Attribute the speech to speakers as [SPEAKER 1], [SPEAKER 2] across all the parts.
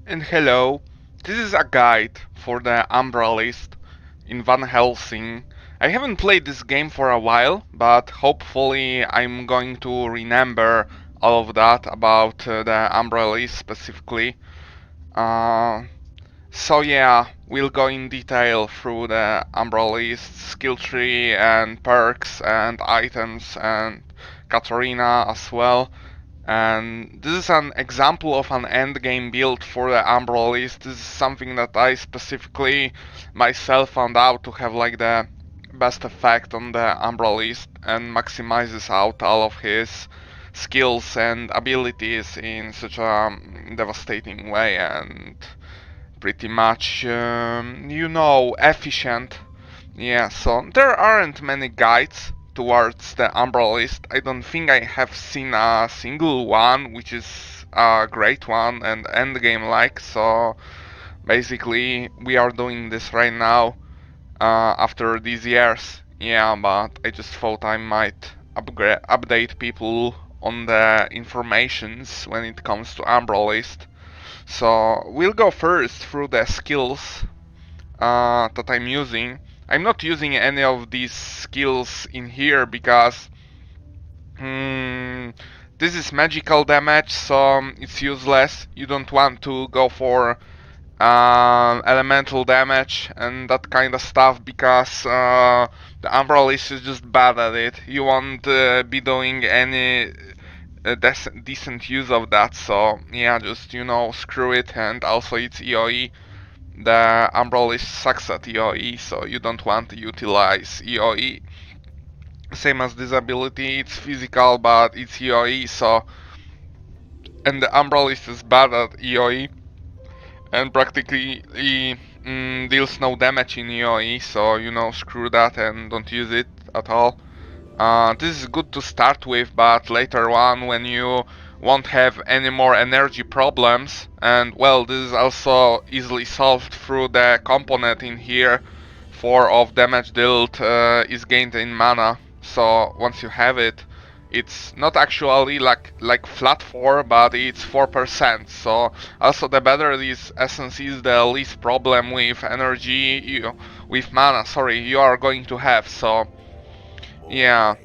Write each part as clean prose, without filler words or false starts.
[SPEAKER 1] And hello, this is a guide for the Umbralist in Van Helsing. I haven't played this game for a while, but hopefully I'm going to remember all of that about the Umbralist specifically. Uh, so yeah, we'll go in detail through the Umbralist skill tree and perks and items and Catarina as well. And this is an example of an endgame build for the Umbralist. This is something that I specifically myself found out to have like the best effect on the Umbralist and maximizes out all of his skills and abilities in such a devastating way and pretty much, efficient. Yeah, so there aren't many guides towards the Umbralist. I don't think I have seen a single one, which is a great one and endgame like. So basically, we are doing this right now after these years. Yeah, but I just thought I might update people on the informations when it comes to Umbralist. So we'll go first through the skills that I'm using. I'm not using any of these skills in here because hmm, this is magical damage, so it's useless. You don't want to go for elemental damage and that kind of stuff because the Umbralist is just bad at it. You won't be doing any decent use of that, so yeah, just screw it. And also it's EOE. The Umbralist sucks at EOE, so you don't want to utilize EOE. Same as this ability, it's physical, but it's EOE, so... And the Umbralist is bad at EOE, and practically deals no damage in EOE, so screw that and don't use it at all. This is good to start with, but later on when you won't have any more energy problems, and well, this is also easily solved through the component in here. 4 of damage dealt is gained in mana, so once you have it, it's not actually like flat 4, but it's 4%. So also the better this essence is, the least problem with energy with mana, sorry, you are going to have. So yeah,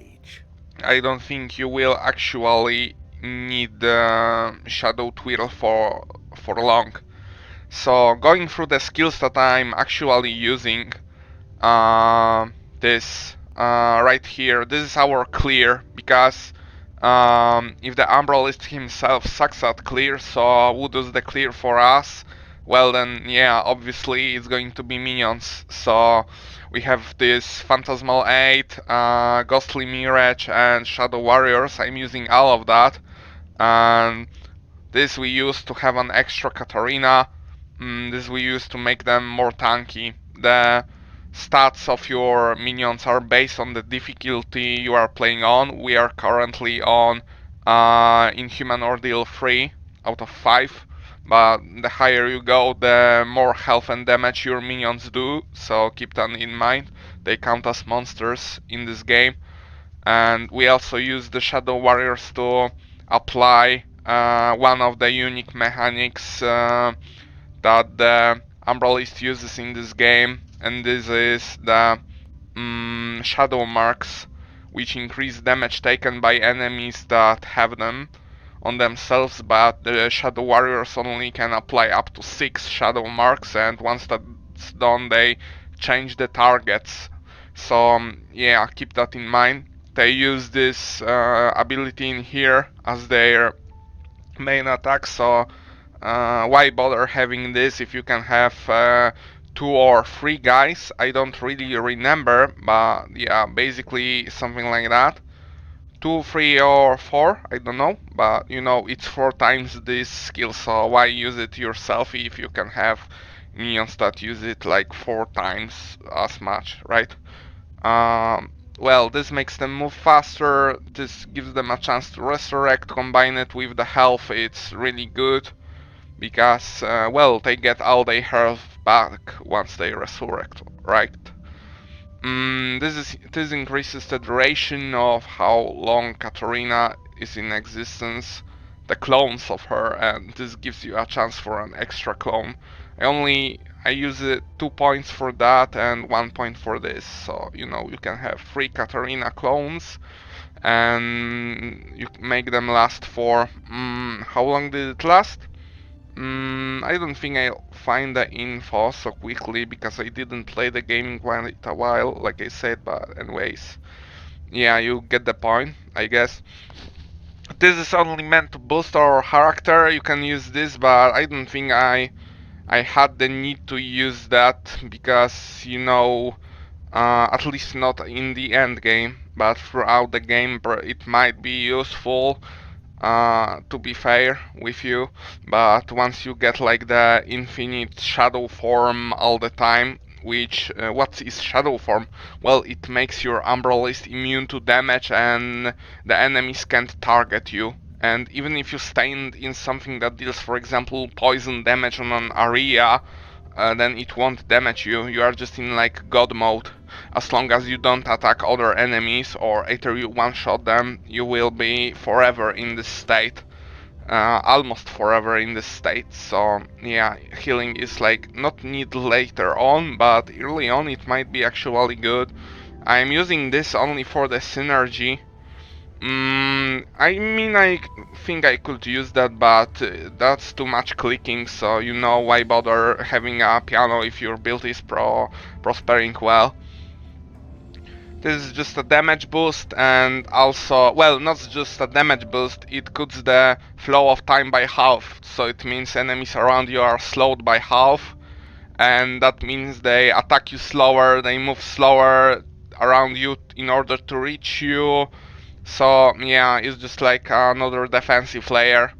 [SPEAKER 1] I don't think you will actually need the Shadow Twirl for long. So going through the skills that I'm actually using, uh, this right here, this is our clear, because if the Umbralist himself sucks at clear, so who does the clear for us? Well then, yeah, obviously it's going to be minions. So we have this Phantasmal 8, Ghostly Mirage and Shadow Warriors. I'm using all of that. And this we use to have an extra Catarina. This we use to make them more tanky. The stats of your minions are based on the difficulty you are playing on. We are currently on Inhuman Ordeal 3 out of 5. But the higher you go, the more health and damage your minions do. So keep that in mind. They count as monsters in this game. And we also use the Shadow Warriors to apply one of the unique mechanics that the Umbralist uses in this game, and this is the Shadow Marks, which increase damage taken by enemies that have them on themselves, but the Shadow Warriors only can apply up to 6 Shadow Marks, and once that's done they change the targets. So yeah, keep that in mind. They use this ability in here as their main attack, so why bother having this if you can have 2 or 3 guys? I don't really remember, but yeah, basically something like that. 2, 3 or 4, I don't know, but it's 4 times this skill, so why use it yourself if you can have minions that use it like 4 times as much, right? Well, this makes them move faster, this gives them a chance to resurrect. Combine it with the health, it's really good, because, well, they get all their health back once they resurrect, right? This increases the duration of how long Catarina is in existence. the clones of her, and this gives you a chance for an extra clone. I use it 2 points for that and 1 point for this, so you know you can have 3 Catarina clones and you make them last for how long did it last? I don't think I'll find the info so quickly because I didn't play the game in quite a while, like I said, but anyways. Yeah, you get the point, I guess. This is only meant to boost our character, you can use this, but I don't think I had the need to use that because, you know, at least not in the end game, but throughout the game it might be useful, to be fair with you. But once you get like the infinite shadow form all the time, which what is shadow form? Well, it makes your Umbralist immune to damage and the enemies can't target you. And even if you stand in something that deals, for example, poison damage on an area, then it won't damage you. You are just in like god mode. As long as you don't attack other enemies or either you one-shot them, you will be forever in this state. Almost forever in this state. So yeah, healing is like not needed later on, but early on it might be actually good. I'm using this only for the synergy. I mean, I think I could use that, but that's too much clicking, so you know why bother having a piano if your build is prospering well. This is just a damage boost, and also, well, not just a damage boost, it cuts the flow of time by half, so it means enemies around you are slowed by half, and that means they attack you slower, they move slower around you in order to reach you. So yeah, it's just like another defensive layer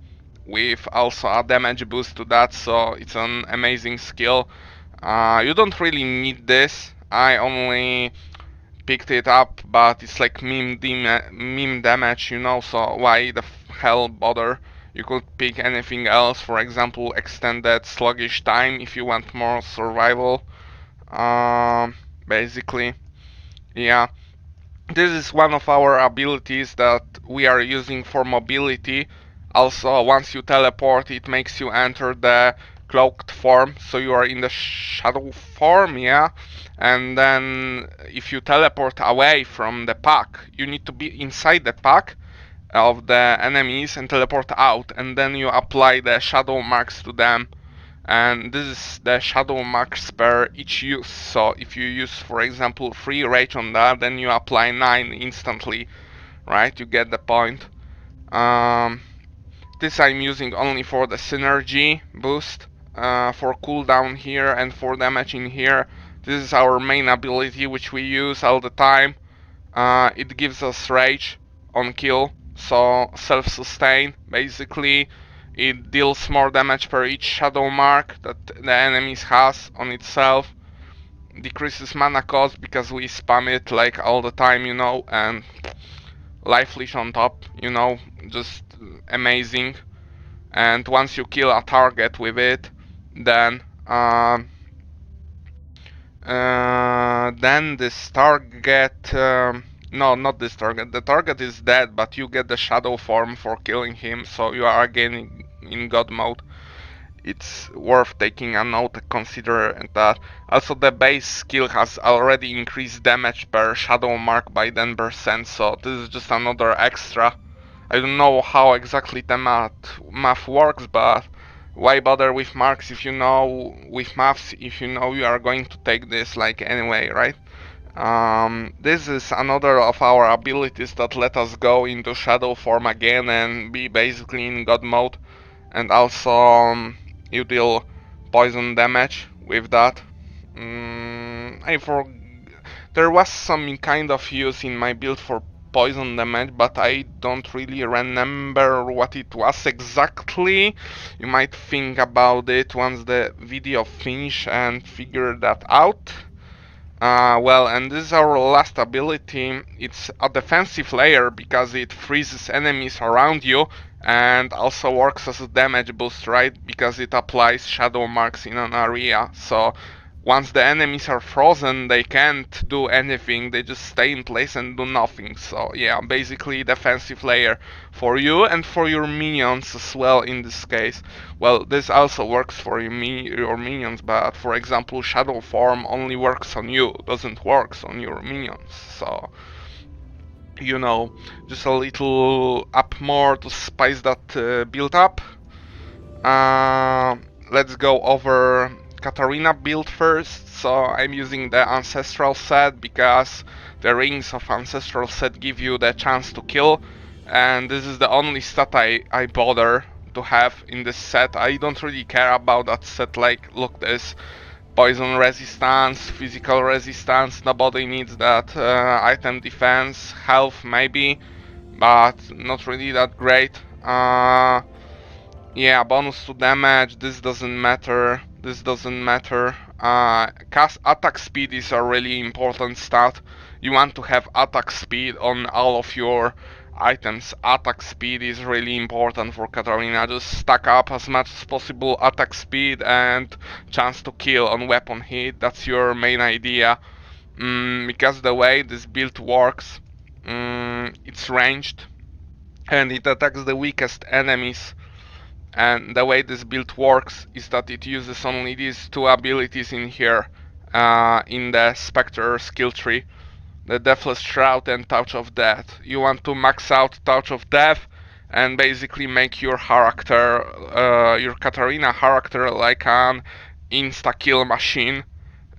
[SPEAKER 1] with also a damage boost to that, so it's an amazing skill. You don't really need this, I only picked it up, but it's like meme damage, you know, so why the hell bother? You could pick anything else, for example, extended sluggish time if you want more survival. Basically, yeah. This is one of our abilities that we are using for mobility. Also, once you teleport, it makes you enter the cloaked form, so you are in the shadow form, yeah? And then if you teleport away from the pack, you need to be inside the pack of the enemies and teleport out, and then you apply the shadow marks to them. And this is the shadow marks per each use, so if you use, for example, 3 rage on that, then you apply 9 instantly, right? You get the point. This I'm using only for the synergy boost, for cooldown here and for damage in here. This is our main ability which we use all the time. It gives us rage on kill, so self-sustain basically. It deals more damage per each shadow mark that the enemies has on itself. Decreases mana cost because we spam it like all the time, you know, and life leash on top, you know, just amazing. And once you kill a target with it, then this target, no, not this target. The target is dead, but you get the shadow form for killing him, so you are again in god mode. It's worth taking a note, consider that. Also, the base skill has already increased damage per shadow mark by 10%, so this is just another extra. I don't know how exactly the math works, but why bother with marks if you know, with maths, if you know you are going to take this like anyway, right? This is another of our abilities that let us go into shadow form again and be basically in god mode. And also you deal poison damage with that. There was some kind of use in my build for poison damage, but I don't really remember what it was exactly. You might think about it once the video finish and figure that out. Well, and this is our last ability. It's a defensive layer because it freezes enemies around you and also works as a damage boost, right? Because it applies shadow marks in an area. So once the enemies are frozen, they can't do anything, they just stay in place and do nothing. So yeah, basically defensive layer for you and for your minions as well in this case. Well, this also works for your minions, but for example, shadow form only works on you, doesn't work on your minions. So you know, just a little up more to spice that build up. Uh, let's go over Catarina build first. So I'm using the Ancestral set because the rings of Ancestral set give you the chance to kill, and this is the only stat I bother to have in this set. I don't really care about that set, like, look, this poison resistance, physical resistance, nobody needs that. Item defense, health maybe, but not really that great. Yeah, bonus to damage, this doesn't matter, this doesn't matter. Cast attack speed is a really important stat. You want to have attack speed on all of your items. Attack speed is really important for Catarina. Just stack up as much as possible attack speed and chance to kill on weapon hit. That's your main idea. Because the way this build works, it's ranged and it attacks the weakest enemies. And the way this build works is that it uses only these two abilities in here, in the Spectre skill tree, the Deathless Shroud and Touch of Death. You want to max out Touch of Death and basically make your character, your Catarina character, like an insta-kill machine.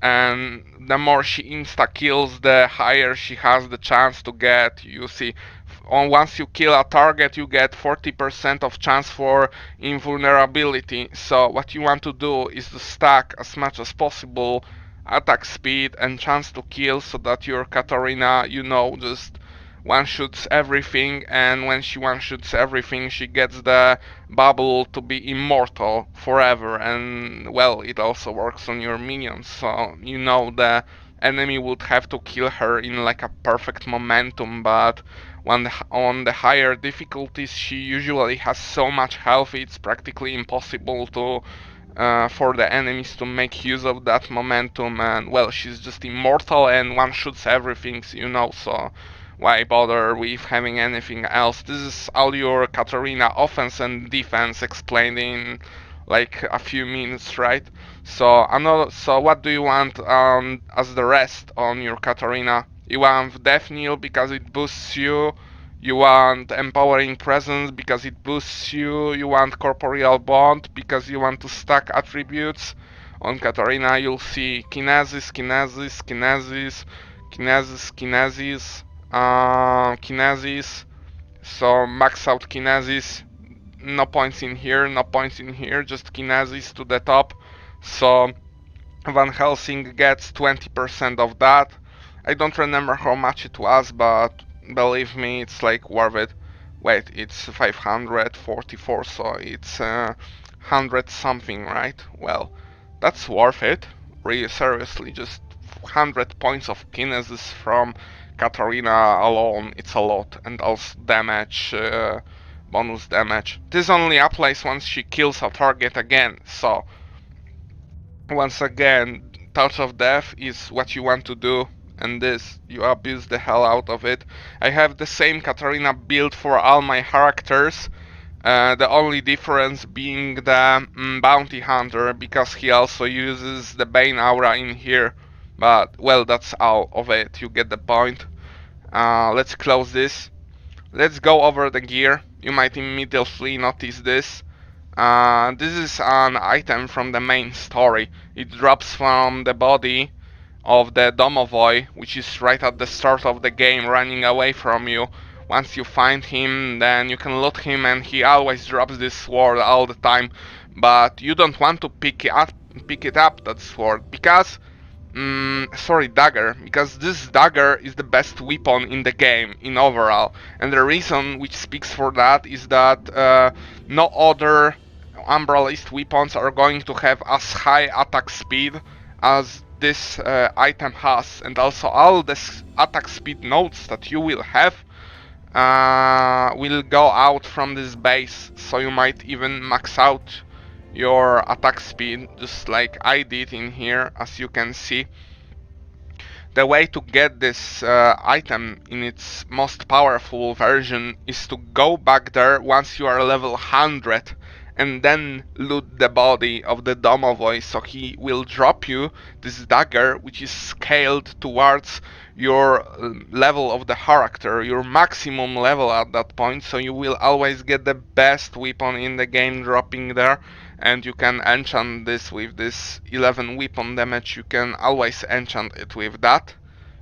[SPEAKER 1] And the more she insta kills, the higher she has the chance to get. You see, once you kill a target, you get 40% of chance for invulnerability. So what you want to do is to stack as much as possible attack speed and chance to kill, so that your Catarina, you know, just one shoots everything, and when she one shoots everything, she gets the bubble to be immortal forever. And well, it also works on your minions, so you know the enemy would have to kill her in like a perfect momentum, but on the higher difficulties she usually has so much health it's practically impossible to for the enemies to make use of that momentum. And well, she's just immortal and one shoots everything, you know, so why bother with having anything else? This is all your Catarina offense and defense explained in like a few minutes, right? So so what do you want as the rest on your Catarina? You want Death Knell because it boosts you. You want Empowering Presence because it boosts you. You want Corporeal Bond because you want to stack attributes. On Catarina you'll see Kinesis, Kinesis, Kinesis, Kinesis, Kinesis, Kinesis. So max out Kinesis. No points in here, no points in here, just Kinesis to the top. So Van Helsing gets 20% of that. I don't remember how much it was, but believe me, it's like worth it. Wait, it's 544, so it's 100 something, right? Well, that's worth it. Really, seriously, just 100 points of kinesis from Catarina alone, it's a lot. And also damage, bonus damage. This only applies once she kills a target again, so once again, Touch of Death is what you want to do, and this, you abuse the hell out of it. I have the same Catarina build for all my characters, the only difference being the Bounty Hunter, because he also uses the Bane Aura in here. But, well, that's all of it, you get the point. Let's close this. Let's go over the gear. You might immediately notice this. This is an item from the main story. It drops from the body of the Domovoi, which is right at the start of the game, running away from you. Once you find him, then you can loot him, and he always drops this sword all the time. But you don't want to pick it up, that sword, because sorry, dagger, because this dagger is the best weapon in the game in overall, and the reason which speaks for that is that no other Umbralist weapons are going to have as high attack speed as this item has, and also all the attack speed nodes that you will have will go out from this base, so you might even max out your attack speed, just like I did in here, as you can see. The way to get this item in its most powerful version is to go back there once you are level 100 and then loot the body of the Domovoi, so he will drop you this dagger which is scaled towards your level of the character, your maximum level at that point, so you will always get the best weapon in the game dropping there, and you can enchant this with this 11 weapon damage. You can always enchant it with that.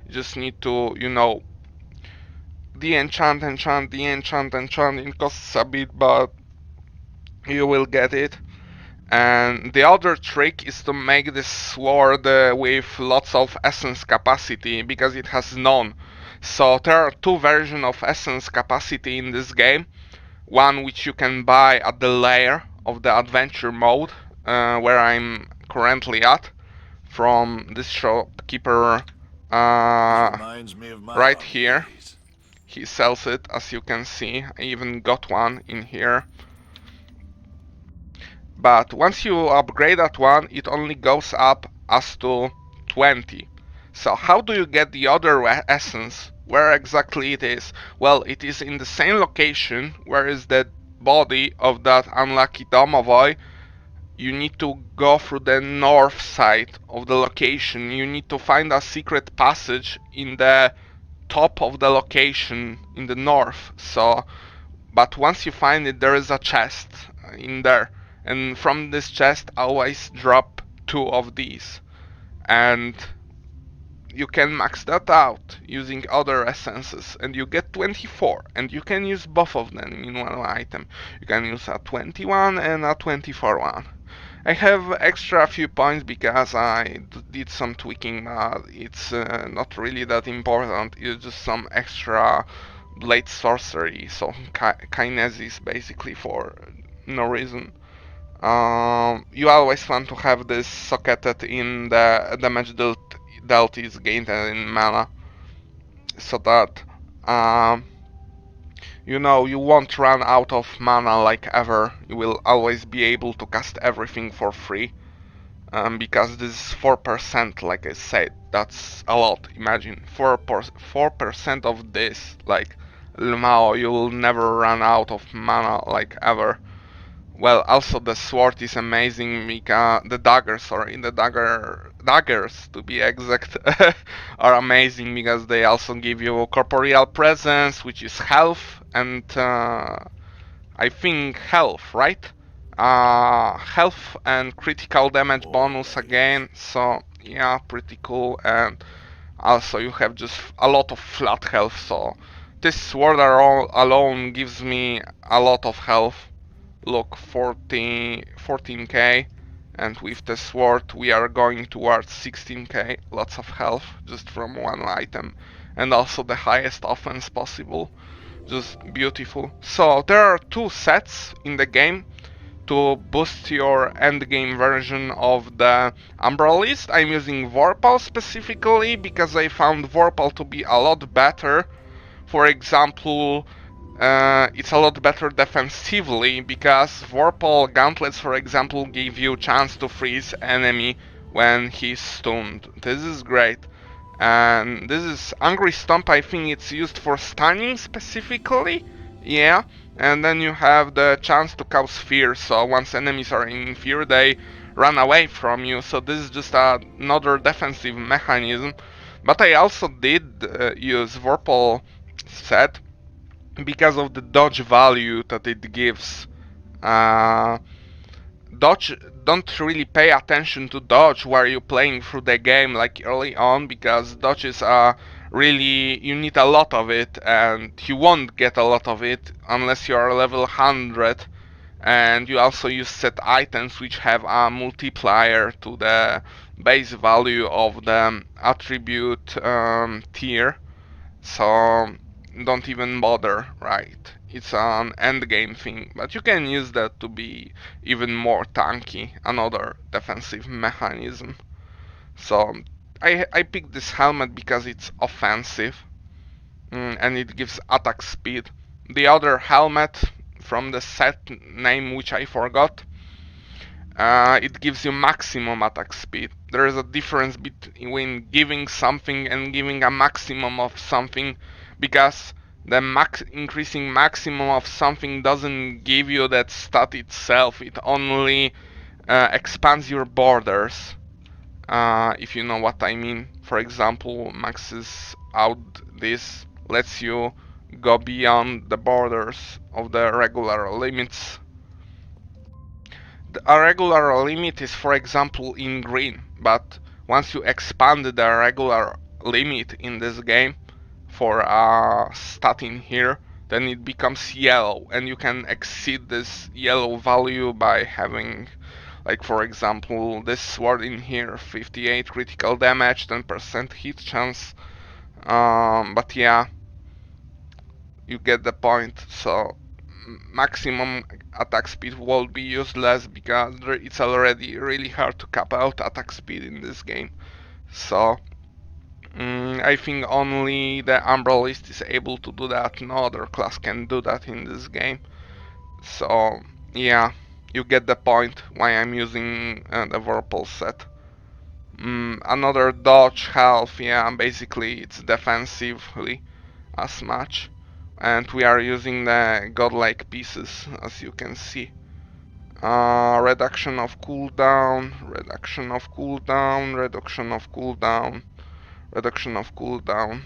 [SPEAKER 1] You just need to, you know, de-enchant, enchant, de-enchant, enchant. It costs a bit, but you will get it. And the other trick is to make this sword with lots of essence capacity, because it has none. So there are two versions of essence capacity in this game. One which you can buy at the lair of the adventure mode, where I'm currently at, from this shopkeeper right here. He sells it, as you can see. I even got one in here. But once you upgrade that one, it only goes up as to 20. So how do you get the other essence? Where exactly it is? Well, it is in the same location where is the body of that unlucky domovoi. You need to go through the north side of the location. You need to find a secret passage in the top of the location in the north. So, but once you find it, there is a chest in there, and from this chest always drop two of these, and you can max that out using other essences, and you get 24, and you can use both of them in one item. You can use a 21 and a 24 one. I have extra few points because I did some tweaking, but it's not really that important. It's just some extra blade sorcery, so kinesis basically for no reason. You always want to have this socketed in the damage dealt is gained in mana, so that you know you won't run out of mana like ever. You will always be able to cast everything for free. Because this is 4%, like I said, that's a lot. Imagine 4% of this, like Lumao, you will never run out of mana like ever. Well, also the sword is amazing, Mika. The daggers, sorry, the daggers to be exact, are amazing because they also give you corporeal presence, which is health, and I think health, right? Health and critical damage bonus again, so yeah, pretty cool. And also you have just a lot of flat health, so this sword alone gives me a lot of health. Look, 14k, and with the sword we are going towards 16k, lots of health just from one item, and also the highest offense possible. Just beautiful. So there are two sets in the game to boost your endgame version of the Umbralist. I'm using Vorpal specifically because I found Vorpal to be a lot better. For example, it's a lot better defensively because Vorpal gauntlets, for example, give you chance to freeze enemy when he's stunned. This is great. And this is Angry Stomp, I think it's used for stunning specifically. Yeah, and then you have the chance to cause fear, so once enemies are in fear they run away from you, so this is just another defensive mechanism. But I also did use Vorpal set because of the dodge value that it gives. Uh, Dodge, don't really pay attention to dodge while you're playing through the game like early on, because dodge is really, you need a lot of it, and you won't get a lot of it unless you are level 100, and you also use set items which have a multiplier to the base value of the attribute tier, so don't even bother, right? It's an endgame thing, but you can use that to be even more tanky, another defensive mechanism. So I picked this helmet because it's offensive, and it gives attack speed. The other helmet from the set name which I forgot, it gives you maximum attack speed. There is a difference between giving something and giving a maximum of something, because the increasing maximum of something doesn't give you that stat itself, it only expands your borders, if you know what I mean. For example, maxes out this lets you go beyond the borders of the regular limits. A regular limit is, for example, in green, but once you expand the regular limit in this game for a stat in here, then it becomes yellow, and you can exceed this yellow value by having, like, for example, this sword in here, 58 critical damage, 10% hit chance. But yeah, you get the point. So maximum attack speed will be useless because it's already really hard to cap out attack speed in this game. So I think only the Umbralist is able to do that. No other class can do that in this game. So yeah, you get the point why I'm using the Whirlpool set. Another dodge half, yeah, basically it's defensively as much. And we are using the godlike pieces, as you can see. Reduction of cooldown, reduction of cooldown, reduction of cooldown, reduction of cooldown.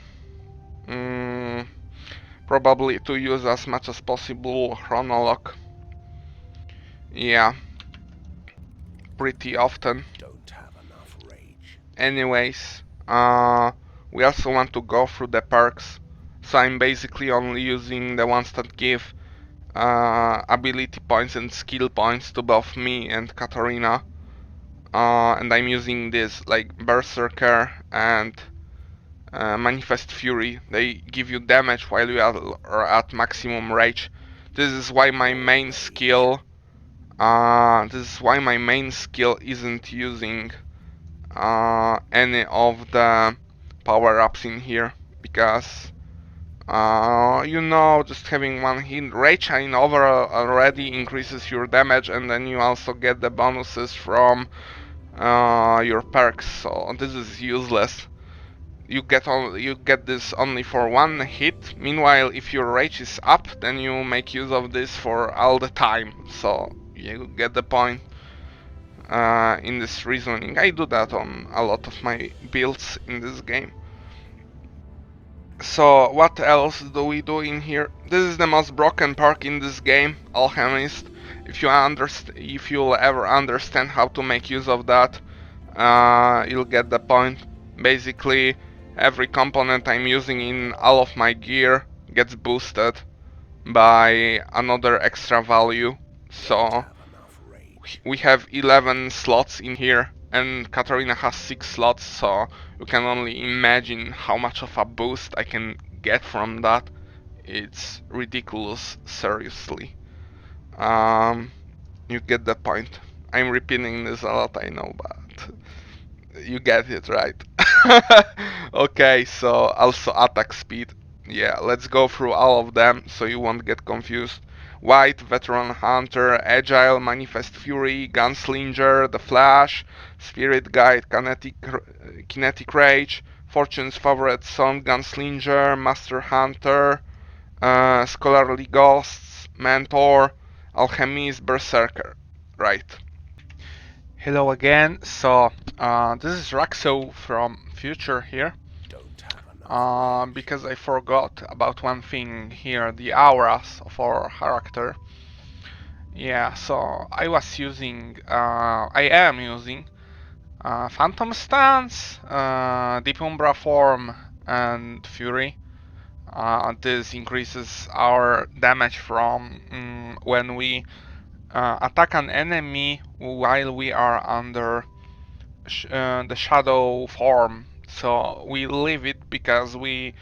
[SPEAKER 1] Probably to use as much as possible chronolog. Yeah, pretty often.
[SPEAKER 2] Don't have enough rage.
[SPEAKER 1] Anyways, we also want to go through the perks, so I'm basically only using the ones that give ability points and skill points to both me and Catarina. And I'm using this like Berserker and Manifest Fury. They give you damage while you are at maximum rage. This is why my main skill. This is why my main skill isn't using any of the power-ups in here, because you know, just having one hit rage in overall already increases your damage, and then you also get the bonuses from your perks. So this is useless. You get this only for one hit. Meanwhile, if your rage is up, then you make use of this for all the time. So you get the point in this reasoning. I do that on a lot of my builds in this game. So what else do we do in here? This is the most broken perk in this game, Alchemist. If you'll ever understand how to make use of that, you'll get the point. Basically, every component I'm using in all of my gear gets boosted by another extra value. So we have 11 slots in here, and Catarina has 6 slots, so you can only imagine how much of a boost I can get from that. It's ridiculous, seriously. You get the point. I'm repeating this a lot, I know, but you get it, right? Okay, so also attack speed. Yeah, let's go through all of them so you won't get confused. White, Veteran Hunter, Agile, Manifest Fury, Gunslinger, The Flash, Spirit Guide, Kinetic Rage, Fortune's Favorite Son, Gunslinger, Master Hunter, Scholarly Ghosts, Mentor, Alchemist, Berserker. Right. Hello again. So this is Rakso from Future here. Because I forgot about one thing here, the auras of our character. Yeah, so I am using Phantom Stance, Deep Umbra Form, and Fury. This increases our damage from when we attack an enemy while we are under the shadow form. So we leave it because we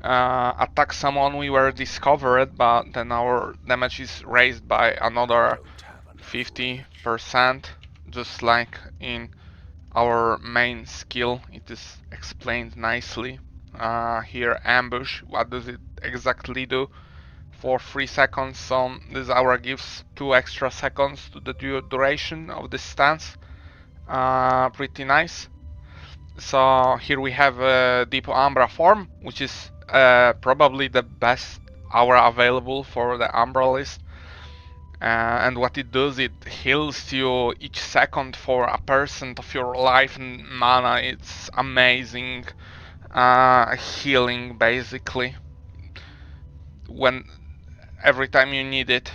[SPEAKER 1] attack someone we were discovered, but then our damage is raised by another 50%, just like in our main skill. It is explained nicely. Here, ambush, what does it exactly do? for 3 seconds, so this aura gives 2 extra seconds to the duration of this stance. Pretty nice. So here we have a Deep Umbra form, which is probably the best aura available for the Umbralist. And what it does, it heals you each second for a percent of your life and mana. It's amazing healing, basically. When every time you need it,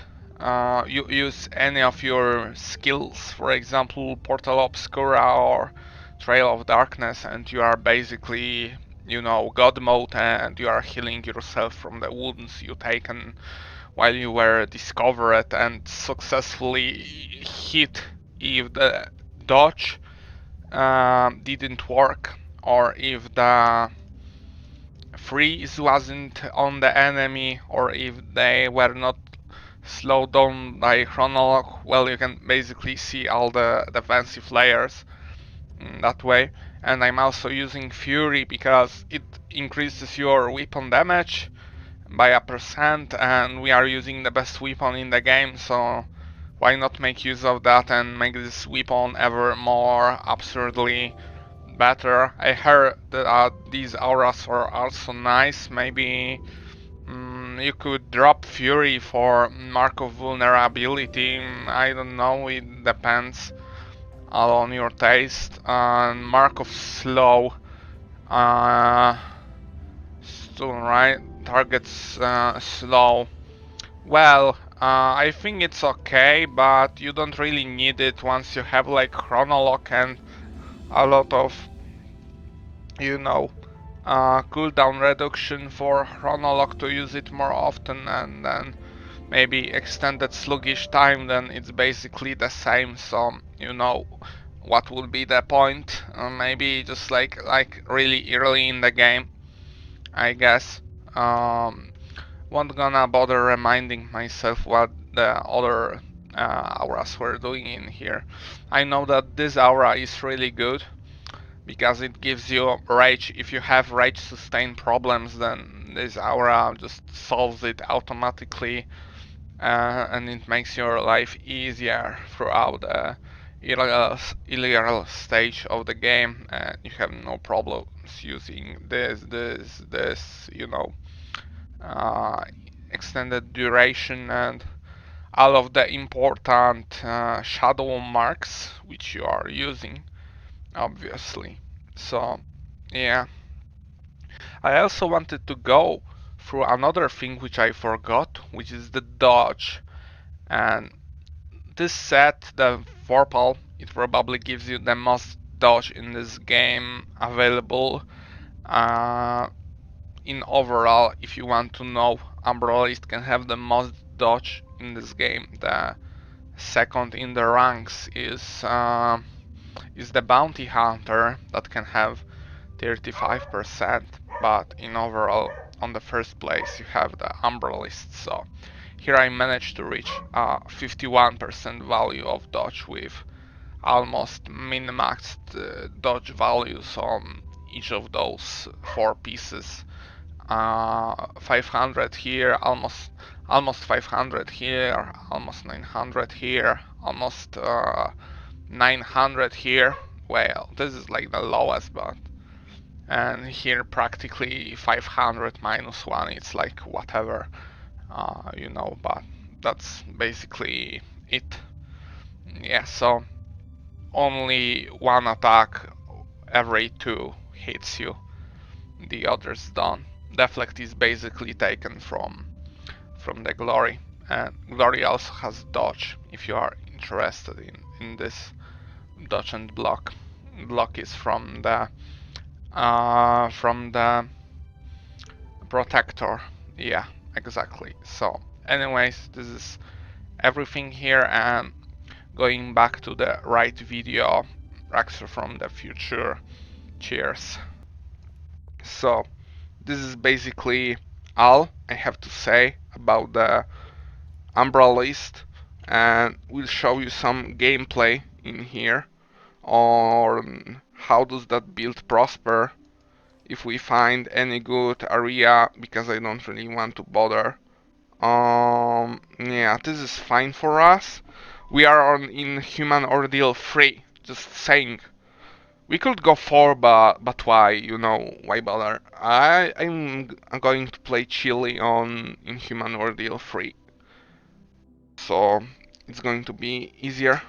[SPEAKER 1] you use any of your skills, for example, Portal Obscura or Trail of Darkness, and you are basically, you know, God mode, and you are healing yourself from the wounds you taken while you were discovered and successfully hit if the dodge didn't work, or if the freeze wasn't on the enemy, or if they were not slowed down by chronolog. Well, you can basically see all the defensive layers that way. And I'm also using Fury because it increases your weapon damage by a percent, and we are using the best weapon in the game, so why not make use of that and make this weapon ever more absurdly better. I heard that these auras are also nice. Maybe you could drop Fury for Mark of Vulnerability. I don't know, it depends all on your taste. Mark of Slow. Uh, Still right. Targets slow. Well, I think it's okay, but you don't really need it once you have like Chronolock and a lot of, you know, cooldown reduction for Chronolock to use it more often, and then maybe extended sluggish time, then it's basically the same, so you know what would be the point. Maybe just like really early in the game, I guess. Won't gonna bother reminding myself what the other auras were doing in here. I know that this aura is really good because it gives you rage. If you have rage sustain problems, then this aura just solves it automatically, and it makes your life easier throughout the illegal stage of the game, and you have no problems using this, you know, uh, extended duration and all of the important shadow marks which you are using, obviously. So yeah, I also wanted to go through another thing which I forgot, which is the dodge. And this set, the Vorpal, it probably gives you the most dodge in this game available. Uh, in overall, if you want to know, Umbralist can have the most dodge in this game. The second in the ranks is the Bounty Hunter that can have 35%, but in overall, on the first place, you have the Umbralist. So here I managed to reach 51% value of dodge with almost min-maxed dodge values on each of those 4 pieces. 500 here, almost 500 here, almost 900 here, almost 900 here. Well, this is like the lowest, but and here practically 500 minus 1, it's like whatever, you know, but that's basically it. Yeah, so only one attack every 2 hits you, the others don't. Deflect is basically taken from the Glory, and Glory also has dodge if you are interested in this. Dodge and block. Block is from the protector. Yeah, exactly. So anyways, this is everything here, and going back to the right video, Rakso from the future. Cheers. So this is basically all I have to say about the Umbralist, and we'll show you some gameplay in here on how does that build prosper, if we find any good area, because I don't really want to bother Yeah, this is fine for us. We are on in human ordeal 3. Just saying. We could go 4, but why? You know, why bother? I'm going to play Chili on Inhuman Ordeal 3. So it's going to be easier.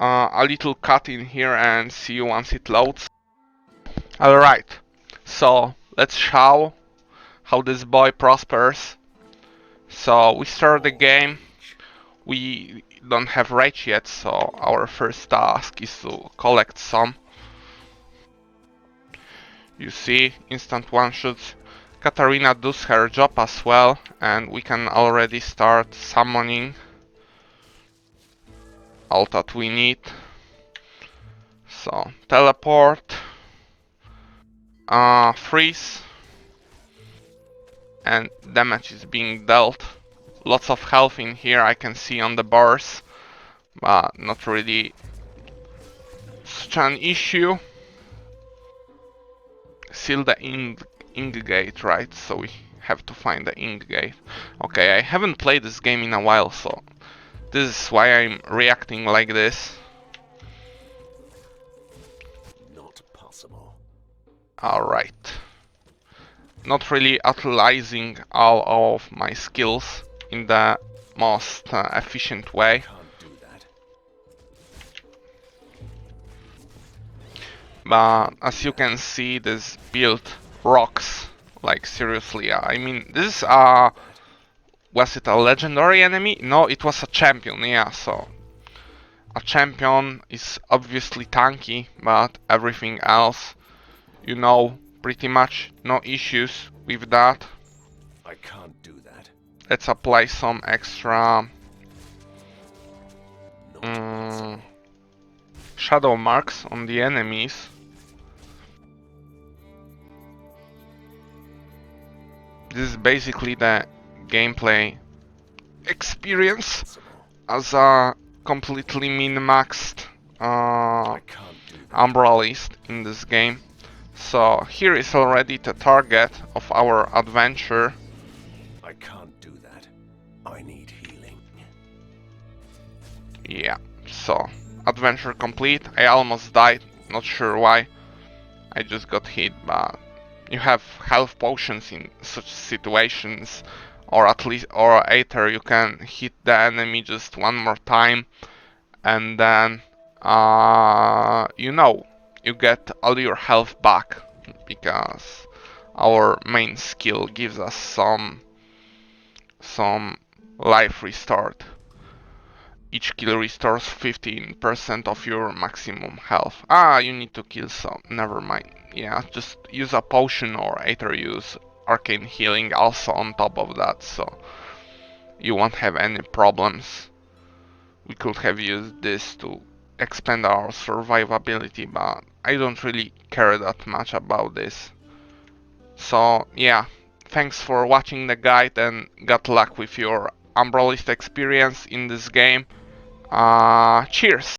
[SPEAKER 1] A little cut in here and see you once it loads. Alright, so let's show how this boy prospers. So we start the game.
[SPEAKER 2] Rage.
[SPEAKER 1] We don't have rage yet, so our first task is to collect some. You see, instant one-shots. Catarina does her job as well, and we can already start summoning all that we need. So, teleport, freeze, and damage is being dealt. Lots of health in here I can see on the bars, but not really such an issue. Seal the ink gate, right? So we have to find the ink gate. Okay, I haven't played this game in a while, so this is why I'm reacting like this.
[SPEAKER 2] Not possible.
[SPEAKER 1] Alright. Not really utilizing all of my skills in the most efficient way.
[SPEAKER 2] Can't do that.
[SPEAKER 1] But as you can see, this build rocks. Like seriously, I mean, this was it a legendary enemy? No, it was a champion, yeah, so a champion is obviously tanky, but everything else, you know, pretty much no issues with that.
[SPEAKER 2] I can't do that.
[SPEAKER 1] Let's apply some extra
[SPEAKER 2] Not possible.
[SPEAKER 1] shadow marks on the enemies. This is basically the gameplay experience
[SPEAKER 2] Possible.
[SPEAKER 1] as a completely min-maxed
[SPEAKER 2] I can't do that.
[SPEAKER 1] Umbralist in this game. So here is already the target of our adventure.
[SPEAKER 2] I can't do that. I need healing.
[SPEAKER 1] Yeah, so adventure complete. I almost died, not sure why. I just got hit, but you have health potions in such situations, or at least, or either you can hit the enemy just one more time, and then you know, you get all your health back, because our main skill gives us some life restored. Each kill restores 15% of your maximum health. Ah, you need to kill some. Never mind. Yeah, just use a potion or either use arcane healing also on top of that, so you won't have any problems. We could have used this to expand our survivability, but I don't really care that much about this. So yeah, thanks for watching the guide and good luck with your Umbralist experience in this game. Cheers!